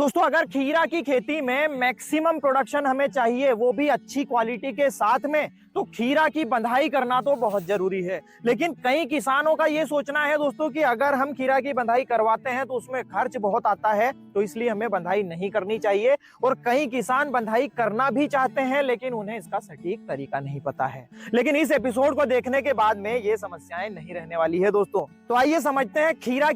दोस्तों अगर खीरा की खेती में मैक्सिमम प्रोडक्शन हमें चाहिए, वो भी अच्छी क्वालिटी के साथ में, तो खीरा की बंधाई करना तो बहुत जरूरी है। लेकिन कई किसानों का ये सोचना है दोस्तों कि अगर हम खीरा की बंधाई करवाते हैं तो उसमें खर्च बहुत आता है, तो इसलिए हमें बंधाई नहीं करनी चाहिए। और कई किसान बंधाई करना भी चाहते हैं लेकिन उन्हें इसका सटीक तरीका नहीं पता है। लेकिन इस एपिसोड को देखने के बाद में ये समस्याएं नहीं रहने वाली है दोस्तों। तो आइए समझते हैं खीरा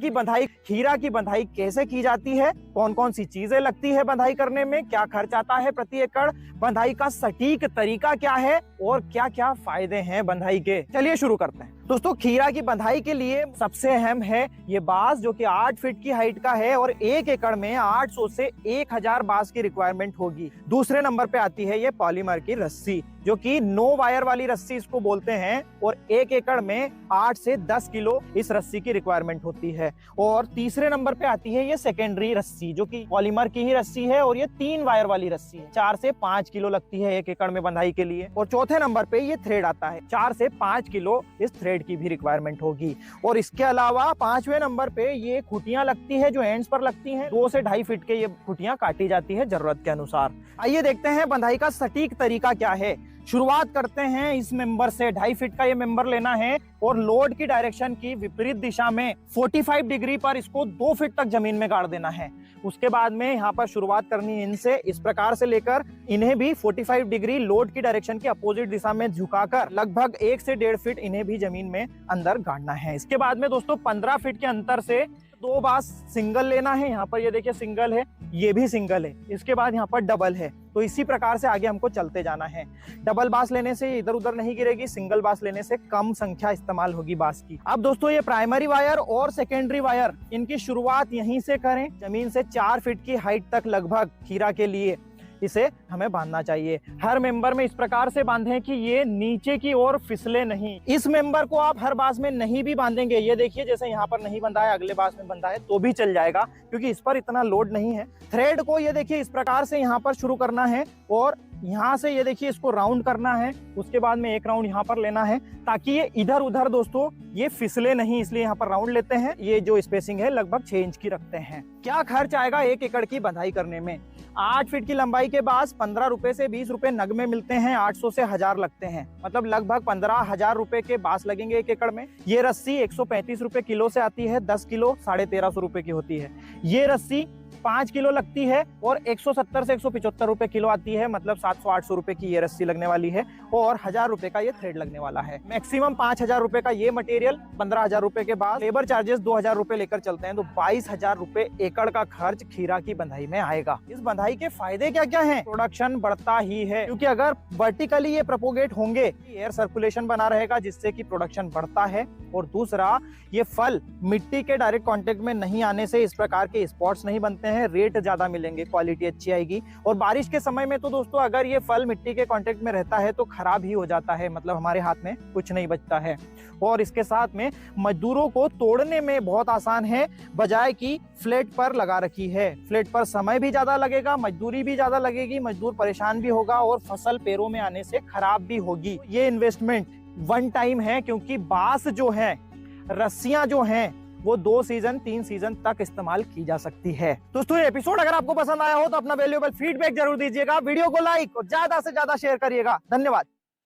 की बंधाई कैसे की जाती है, कौन कौन सी चीजें लगती है बंधाई करने में, क्या खर्च आता है प्रति एकड़, बंधाई का सटीक तरीका क्या है और क्या क्या फायदे हैं बंधाई के। चलिए शुरू करते हैं। दोस्तों खीरा की बंधाई के लिए सबसे अहम है ये बांस, जो कि 8 फीट की हाइट का है और 1 एकड़ में 800 से 1000 बांस की रिक्वायरमेंट होगी। दूसरे नंबर पे आती है ये पॉलीमर की रस्सी, जो कि 9 वायर वाली रस्सी इसको बोलते हैं, और 1 एकड़ में 8 से 10 किलो इस रस्सी की रिक्वायरमेंट होती है। और तीसरे नंबर पे आती है ये सेकेंडरी रस्सी, जो कि पॉलीमर की ही रस्सी है और ये 3 वायर वाली रस्सी है। 4 से 5 किलो लगती है 1 एकड़ में बंधाई के लिए। और चौथे नंबर पे ये थ्रेड आता है, 4 से 5 किलो इस थ्रेड की भी रिक्वायरमेंट होगी। और इसके अलावा 5वें नंबर पे ये खुटियां लगती है, जो एंड्स पर लगती हैं। 2 से 2.5 फीट के ये खुटियां काटी जाती है जरूरत के अनुसार। आइए देखते हैं बंधाई का सटीक तरीका क्या है। शुरुआत करते हैं इस मेंबर से। 2.5 फीट का ये मेंबर लेना है और लोड की डायरेक्शन की विपरीत दिशा में 45 डिग्री पर इसको 2 फीट तक जमीन में गाड़ देना है। उसके बाद में यहाँ पर शुरुआत करनी है इनसे, इस प्रकार से लेकर इन्हें भी 45 डिग्री लोड की डायरेक्शन की अपोजिट दिशा में झुकाकर लगभग 1 से 1.5 फीट इन्हें भी जमीन में अंदर गाड़ना है। इसके बाद में दोस्तों 15 फीट के अंतर से 2 बांस सिंगल लेना है। यहाँ पर ये देखिए सिंगल है, ये भी सिंगल है। इसके बाद यहाँ पर डबल है। तो इसी प्रकार से आगे हमको चलते जाना है। डबल बांस लेने से इधर उधर नहीं गिरेगी, सिंगल बांस लेने से कम संख्या इस्तेमाल होगी बांस की। अब दोस्तों ये प्राइमरी वायर और सेकेंडरी वायर, इनकी शुरुआत यहीं से करें। जमीन से 4 फीट की हाइट तक लगभग खीरा के लिए इसे हमें बांधना चाहिए। हर मेंबर में इस प्रकार से बांधें कि ये नीचे की ओर फिसले नहीं। इस मेंबर को आप हर बांस में नहीं भी बांधेंगे, ये देखिए जैसे यहाँ पर नहीं बंधा है, अगले बांस में बंधा है तो भी चल जाएगा, क्योंकि इस पर इतना लोड नहीं है। थ्रेड को ये देखिए इस प्रकार से यहाँ पर शुरू करना है और यहाँ से ये देखिए इसको राउंड करना है। उसके बाद में एक राउंड यहाँ पर लेना है ताकि ये इधर उधर दोस्तों ये फिसले नहीं, इसलिए यहाँ पर राउंड लेते हैं। ये जो स्पेसिंग है लगभग 6 इंच की रखते हैं। क्या खर्च आएगा 1 एकड़ की बंधाई करने में? 8 फीट की लंबाई के बांस 15 रुपए से 20 रुपए नग में मिलते हैं। 800 से 1000 लगते हैं, मतलब लगभग 15,000 रुपए के बांस लगेंगे 1 एकड़ में। ये रस्सी 135 रुपए किलो से आती है, 10 किलो 1350 रुपए की होती है। ये रस्सी 5 किलो लगती है और 170 से 175 रुपए किलो आती है, मतलब 700-800 रुपए की ये रस्सी लगने वाली है और 1000 रुपए का ये थ्रेड लगने वाला है। मैक्सिमम 5000 रुपए का ये मटेरियल, 15,000 रुपए के बाद लेबर चार्जेस 2000 रुपए लेकर चलते हैं, तो 22,000 रुपए एकड़ का खर्च खीरा की बंधाई में आएगा। इस बंधाई के फायदे क्या क्या हैं? प्रोडक्शन बढ़ता ही है, क्योंकि अगर वर्टिकली ये प्रोपोगेट होंगे, एयर सर्कुलेशन बना रहेगा जिससे कि प्रोडक्शन बढ़ता है। और दूसरा, ये फल मिट्टी के डायरेक्ट कांटेक्ट में नहीं आने से इस प्रकार के स्पॉट्स नहीं बनते हैं, रेट ज्यादा मिलेंगे, क्वालिटी अच्छी आएगी। और बारिश के समय में तो दोस्तों अगर ये फल मिट्टी के कांटेक्ट में रहता है तो खराब ही हो जाता है, मतलब हमारे हाथ में कुछ नहीं बचता है। और इसके साथ में मजदूरों को तोड़ने में बहुत आसान है, बजाय कि फ्लेट पर लगा रखी है। फ्लेट पर समय भी ज्यादा लगेगा, मजदूरी भी ज्यादा लगेगी, मजदूर परेशान भी होगा और फसल पैरों में आने से खराब भी होगी। ये इन्वेस्टमेंट वन टाइम है, क्योंकि बांस जो है, रस्सियां जो हैं, वो 2 सीजन 3 सीजन तक इस्तेमाल की जा सकती है। दोस्तों ये एपिसोड अगर आपको पसंद आया हो तो अपना वैल्यूएबल फीडबैक जरूर दीजिएगा, वीडियो को लाइक और ज्यादा से ज्यादा शेयर करिएगा। धन्यवाद।